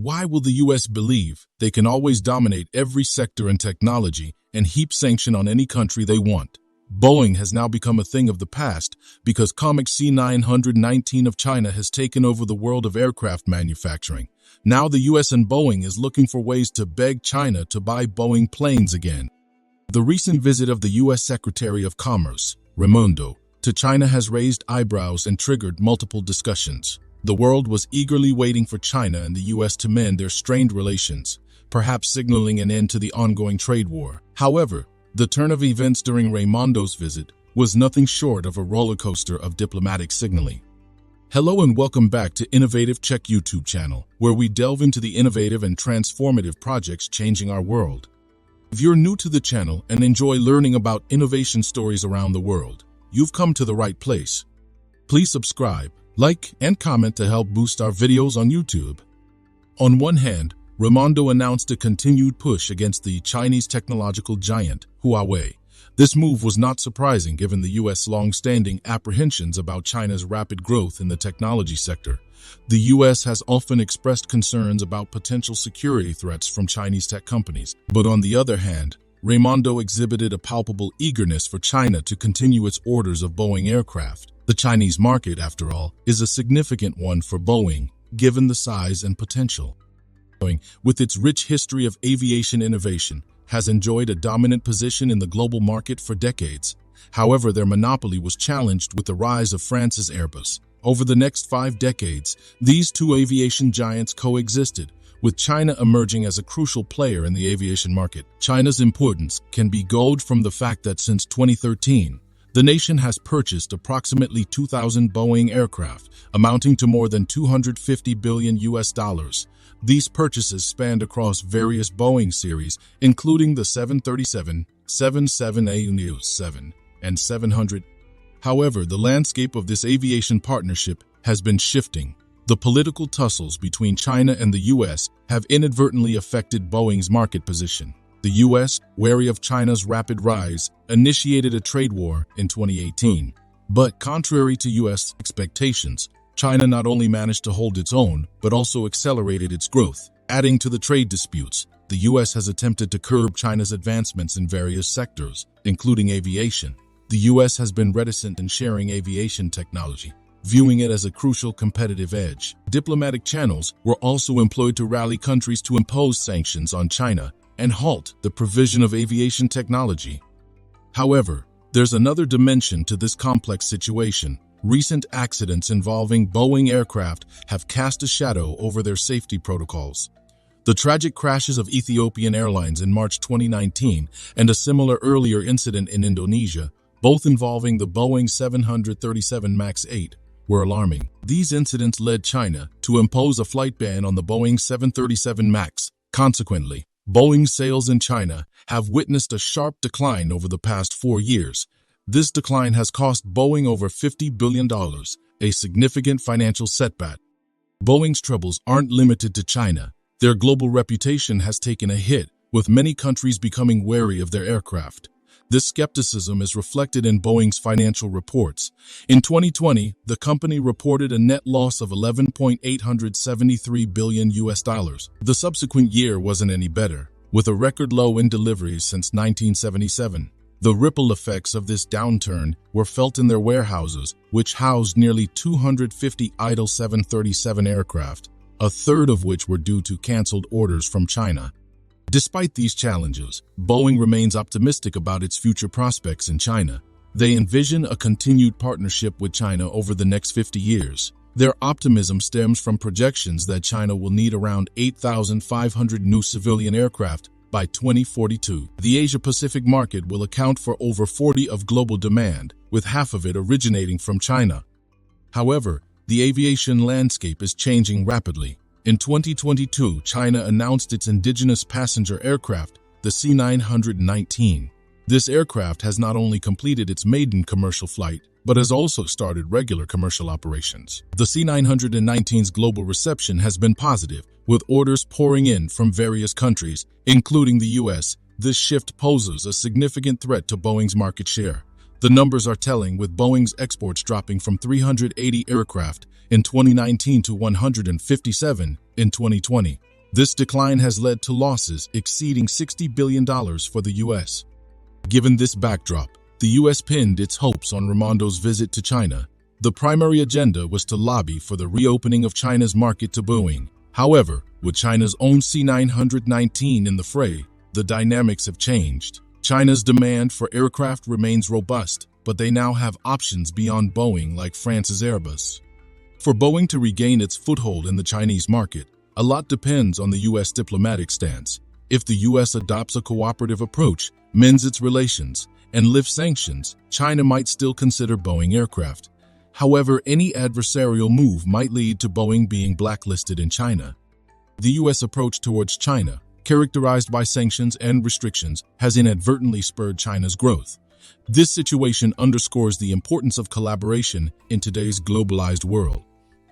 Why will the US believe they can always dominate every sector and technology and heap sanction on any country they want? Boeing has now become a thing of the past because Comic C919 of China has taken over the world of aircraft manufacturing. Now the US and Boeing is looking for ways to beg China to buy Boeing planes again. The recent visit of the US Secretary of Commerce, Raimondo, to China has raised eyebrows and triggered multiple discussions. The world was eagerly waiting for China and the US to mend their strained relations, perhaps signaling an end to the ongoing trade war. However, the turn of events during Raimondo's visit was nothing short of a roller coaster of diplomatic signaling. Hello and welcome back to Innovative Check YouTube channel, where we delve into the innovative and transformative projects changing our world. If you're new to the channel and enjoy learning about innovation stories around the world, you've come to the right place. Please subscribe, like, and comment to help boost our videos on YouTube. On one hand, Raimondo announced a continued push against the Chinese technological giant, Huawei. This move was not surprising given the U.S. long-standing apprehensions about China's rapid growth in the technology sector. The U.S. has often expressed concerns about potential security threats from Chinese tech companies. But on the other hand, Raimondo exhibited a palpable eagerness for China to continue its orders of Boeing aircraft. The Chinese market, after all, is a significant one for Boeing, given the size and potential. Boeing, with its rich history of aviation innovation, has enjoyed a dominant position in the global market for decades. However, their monopoly was challenged with the rise of France's Airbus. Over the next 5 decades, these two aviation giants coexisted, with China emerging as a crucial player in the aviation market. China's importance can be gauged from the fact that since 2013, the nation has purchased approximately 2,000 Boeing aircraft, amounting to more than $250 billion. These purchases spanned across various Boeing series, including the 737, 777, and 700. However, the landscape of this aviation partnership has been shifting. The political tussles between China and the U.S. have inadvertently affected Boeing's market position. The U.S., wary of China's rapid rise, initiated a trade war in 2018. But contrary to U.S. expectations, China not only managed to hold its own, but also accelerated its growth. Adding to the trade disputes, the U.S. has attempted to curb China's advancements in various sectors, including aviation. The U.S. has been reticent in sharing aviation technology, viewing it as a crucial competitive edge. Diplomatic channels were also employed to rally countries to impose sanctions on China and halt the provision of aviation technology. However, there's another dimension to this complex situation. Recent accidents involving Boeing aircraft have cast a shadow over their safety protocols. The tragic crashes of Ethiopian Airlines in March 2019 and a similar earlier incident in Indonesia, both involving the Boeing 737 MAX 8, were alarming. These incidents led China to impose a flight ban on the Boeing 737 MAX. Consequently, Boeing's sales in China have witnessed a sharp decline over the past 4 years. This decline has cost Boeing over $50 billion, a significant financial setback. Boeing's troubles aren't limited to China. Their global reputation has taken a hit, with many countries becoming wary of their aircraft. This skepticism is reflected in Boeing's financial reports. In 2020, the company reported a net loss of $11.873 billion. The subsequent year wasn't any better, with a record low in deliveries since 1977. The ripple effects of this downturn were felt in their warehouses, which housed nearly 250 idle 737 aircraft, a third of which were due to canceled orders from China. Despite these challenges, Boeing remains optimistic about its future prospects in China. They envision a continued partnership with China over the next 50 years. Their optimism stems from projections that China will need around 8,500 new civilian aircraft by 2042. The Asia-Pacific market will account for over 40% of global demand, with half of it originating from China. However, the aviation landscape is changing rapidly. In 2022, China announced its indigenous passenger aircraft, the C919. This aircraft has not only completed its maiden commercial flight, but has also started regular commercial operations. The C919's global reception has been positive, with orders pouring in from various countries, including the U.S. This shift poses a significant threat to Boeing's market share. The numbers are telling, with Boeing's exports dropping from 380 aircraft in 2019 to 157 in 2020. This decline has led to losses exceeding $60 billion for the U.S. Given this backdrop, the U.S. pinned its hopes on Raimondo's visit to China. The primary agenda was to lobby for the reopening of China's market to Boeing. However, with China's own C919 in the fray, the dynamics have changed. China's demand for aircraft remains robust, but they now have options beyond Boeing like France's Airbus. For Boeing to regain its foothold in the Chinese market, a lot depends on the U.S. diplomatic stance. If the U.S. adopts a cooperative approach, mends its relations, and lifts sanctions, China might still consider Boeing aircraft. However, any adversarial move might lead to Boeing being blacklisted in China. The U.S. approach towards China, characterized by sanctions and restrictions, has inadvertently spurred China's growth. This situation underscores the importance of collaboration in today's globalized world.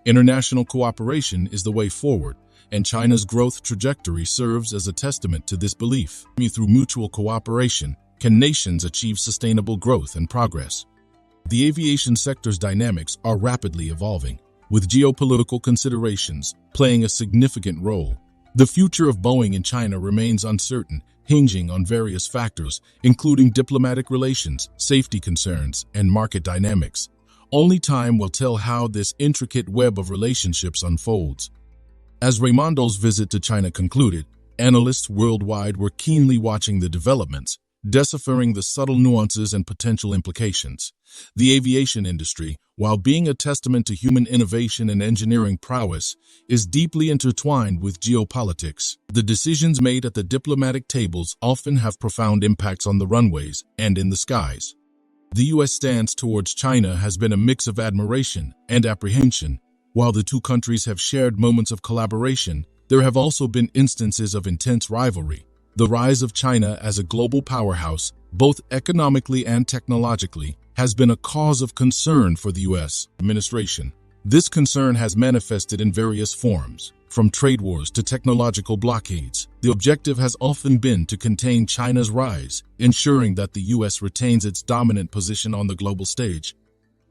International cooperation is the way forward, and China's growth trajectory serves as a testament to this belief. Through mutual cooperation, can nations achieve sustainable growth and progress? The aviation sector's dynamics are rapidly evolving, with geopolitical considerations playing a significant role. The future of Boeing in China remains uncertain, hinging on various factors, including diplomatic relations, safety concerns, and market dynamics. Only time will tell how this intricate web of relationships unfolds. As Raimondo's visit to China concluded, analysts worldwide were keenly watching the developments, deciphering the subtle nuances and potential implications. The aviation industry, while being a testament to human innovation and engineering prowess, is deeply intertwined with geopolitics. The decisions made at the diplomatic tables often have profound impacts on the runways and in the skies. The U.S. stance towards China has been a mix of admiration and apprehension. While the two countries have shared moments of collaboration, there have also been instances of intense rivalry. The rise of China as a global powerhouse, both economically and technologically, has been a cause of concern for the U.S. administration. This concern has manifested in various forms, from trade wars to technological blockades. The objective has often been to contain China's rise, ensuring that the U.S. retains its dominant position on the global stage.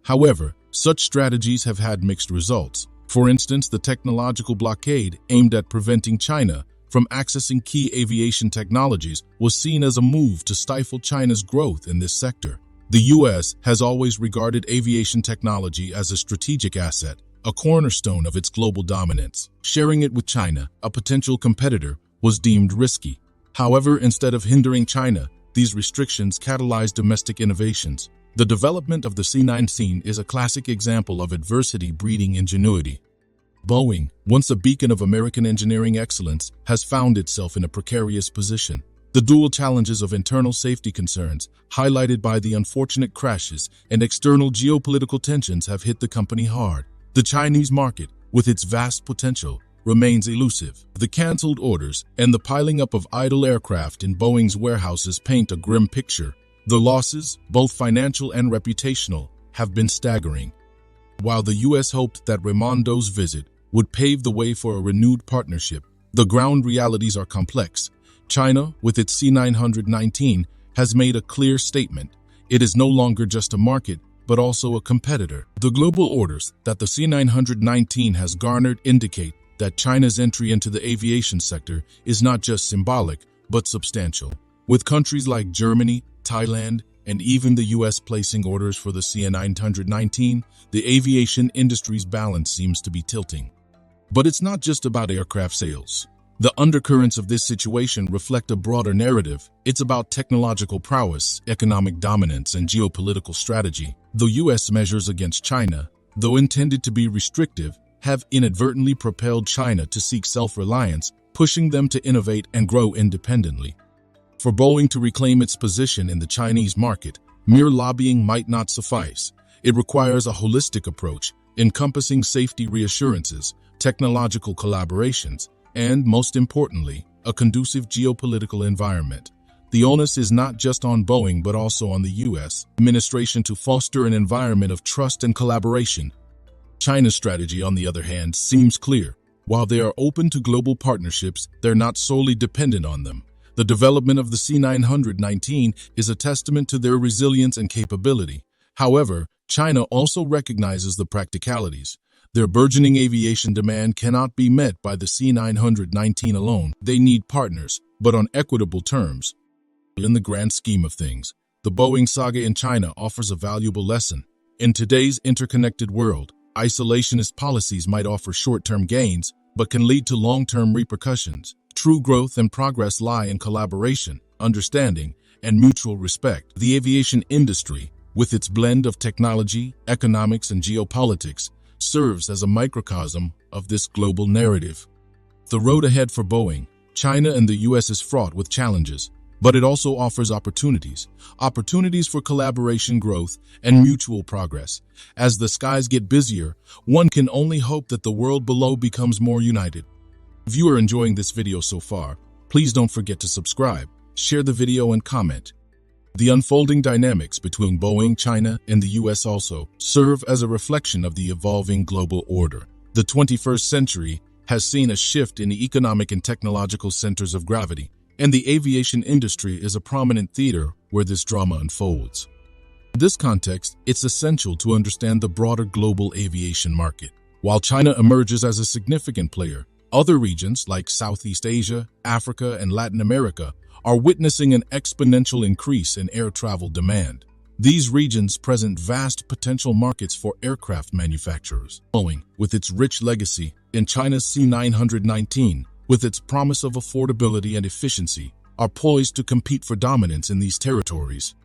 However, such strategies have had mixed results. For instance, the technological blockade aimed at preventing China from accessing key aviation technologies was seen as a move to stifle China's growth in this sector. The U.S. has always regarded aviation technology as a strategic asset, a cornerstone of its global dominance. Sharing it with China, a potential competitor, was deemed risky. However, instead of hindering China, these restrictions catalyzed domestic innovations. The development of the C919 is a classic example of adversity breeding ingenuity. Boeing, once a beacon of American engineering excellence, has found itself in a precarious position. The dual challenges of internal safety concerns, highlighted by the unfortunate crashes, and external geopolitical tensions have hit the company hard. The Chinese market, with its vast potential, remains elusive. The canceled orders and the piling up of idle aircraft in Boeing's warehouses paint a grim picture. The losses, both financial and reputational, have been staggering. While the U.S. hoped that Raimondo's visit would pave the way for a renewed partnership, the ground realities are complex. China, with its C919, has made a clear statement. It is no longer just a market, but also a competitor. The global orders that the C919 has garnered indicate that China's entry into the aviation sector is not just symbolic, but substantial. With countries like Germany, Thailand, and even the U.S. placing orders for the C919, the aviation industry's balance seems to be tilting. But it's not just about aircraft sales. The undercurrents of this situation reflect a broader narrative. It's about technological prowess, economic dominance, and geopolitical strategy. The U.S. measures against China, though intended to be restrictive, have inadvertently propelled China to seek self-reliance, pushing them to innovate and grow independently. For Boeing to reclaim its position in the Chinese market, mere lobbying might not suffice. It requires a holistic approach, encompassing safety reassurances, technological collaborations, and, most importantly, a conducive geopolitical environment. The onus is not just on Boeing but also on the U.S. administration to foster an environment of trust and collaboration. China's strategy, on the other hand, seems clear. While they are open to global partnerships, they're not solely dependent on them. The development of the C919 is a testament to their resilience and capability. However, China also recognizes the practicalities. Their burgeoning aviation demand cannot be met by the C919 alone. They need partners, but on equitable terms. In the grand scheme of things, the Boeing saga in China offers a valuable lesson. In today's interconnected world, isolationist policies might offer short-term gains, but can lead to long-term repercussions. True growth and progress lie in collaboration, understanding, and mutual respect. The aviation industry, with its blend of technology, economics, and geopolitics, serves as a microcosm of this global narrative. The road ahead for Boeing, China, and the U.S. is fraught with challenges, but it also offers opportunities for collaboration, growth, and mutual progress. As the skies get busier, one can only hope that the world below becomes more united. If you are enjoying this video so far, please don't forget to subscribe, share the video, and comment. The unfolding dynamics between Boeing, China, and the U.S. also serve as a reflection of the evolving global order. The 21st century has seen a shift in the economic and technological centers of gravity, and the aviation industry is a prominent theater where this drama unfolds. In this context, it's essential to understand the broader global aviation market. While China emerges as a significant player, other regions like Southeast Asia, Africa, and Latin America are witnessing an exponential increase in air travel demand. These regions present vast potential markets for aircraft manufacturers. Boeing, with its rich legacy, and China's C919, with its promise of affordability and efficiency, are poised to compete for dominance in these territories.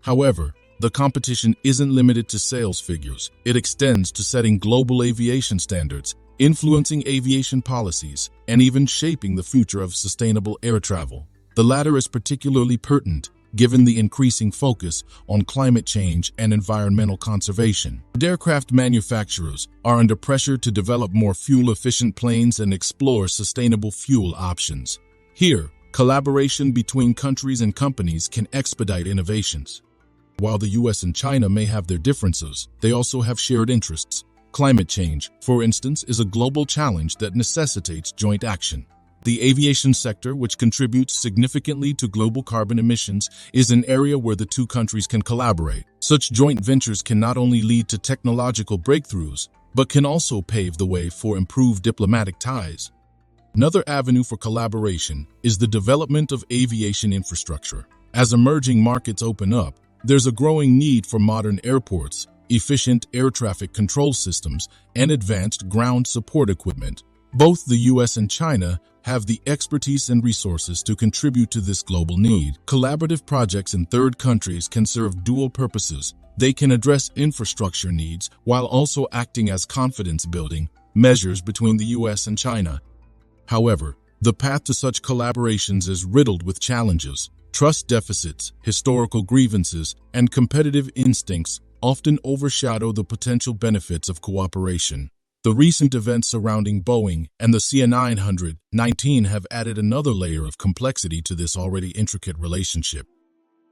However, the competition isn't limited to sales figures. It extends to setting global aviation standards, influencing aviation policies, and even shaping the future of sustainable air travel. The latter is particularly pertinent given the increasing focus on climate change and environmental conservation. Aircraft manufacturers are under pressure to develop more fuel-efficient planes and explore sustainable fuel options. Here, collaboration between countries and companies can expedite innovations. While the U.S. and China may have their differences, they also have shared interests. Climate change, for instance, is a global challenge that necessitates joint action. The aviation sector, which contributes significantly to global carbon emissions, is an area where the two countries can collaborate. Such joint ventures can not only lead to technological breakthroughs, but can also pave the way for improved diplomatic ties. Another avenue for collaboration is the development of aviation infrastructure. As emerging markets open up, there's a growing need for modern airports, efficient air traffic control systems, and advanced ground support equipment. Both the U.S. and China have the expertise and resources to contribute to this global need. Collaborative projects in third countries can serve dual purposes. They can address infrastructure needs while also acting as confidence-building measures between the U.S. and China. However, the path to such collaborations is riddled with challenges. Trust deficits, historical grievances, and competitive instincts often overshadow the potential benefits of cooperation. The recent events surrounding Boeing and the C919 have added another layer of complexity to this already intricate relationship.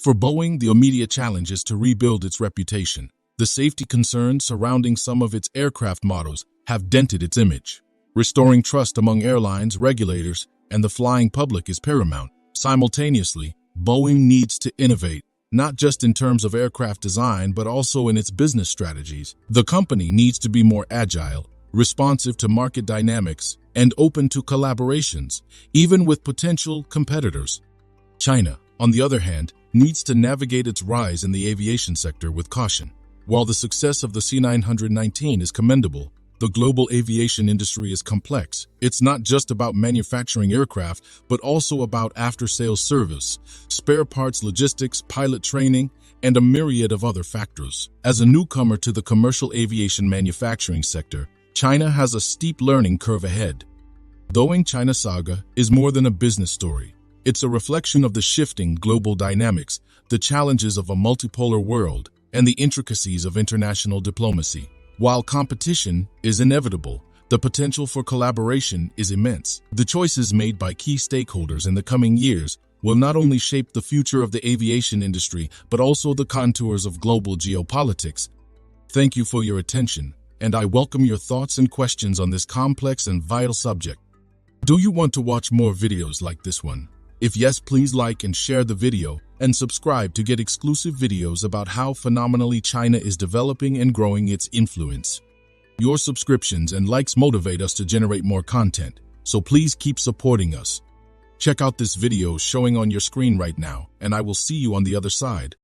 For Boeing, the immediate challenge is to rebuild its reputation. The safety concerns surrounding some of its aircraft models have dented its image. Restoring trust among airlines, regulators, and the flying public is paramount. Simultaneously, Boeing needs to innovate, not just in terms of aircraft design, but also in its business strategies. The company needs to be more agile, responsive to market dynamics, and open to collaborations, even with potential competitors. China, on the other hand, needs to navigate its rise in the aviation sector with caution. While the success of the C919 is commendable, the global aviation industry is complex. It's not just about manufacturing aircraft, but also about after-sales service, spare parts logistics, pilot training, and a myriad of other factors. As a newcomer to the commercial aviation manufacturing sector, China has a steep learning curve ahead. Boeing China saga is more than a business story. It's a reflection of the shifting global dynamics, the challenges of a multipolar world, and the intricacies of international diplomacy. While competition is inevitable, the potential for collaboration is immense. The choices made by key stakeholders in the coming years will not only shape the future of the aviation industry, but also the contours of global geopolitics. Thank you for your attention, and I welcome your thoughts and questions on this complex and vital subject. Do you want to watch more videos like this one? If yes, please like and share the video, and subscribe to get exclusive videos about how phenomenally China is developing and growing its influence. Your subscriptions and likes motivate us to generate more content, so please keep supporting us. Check out this video showing on your screen right now, and I will see you on the other side.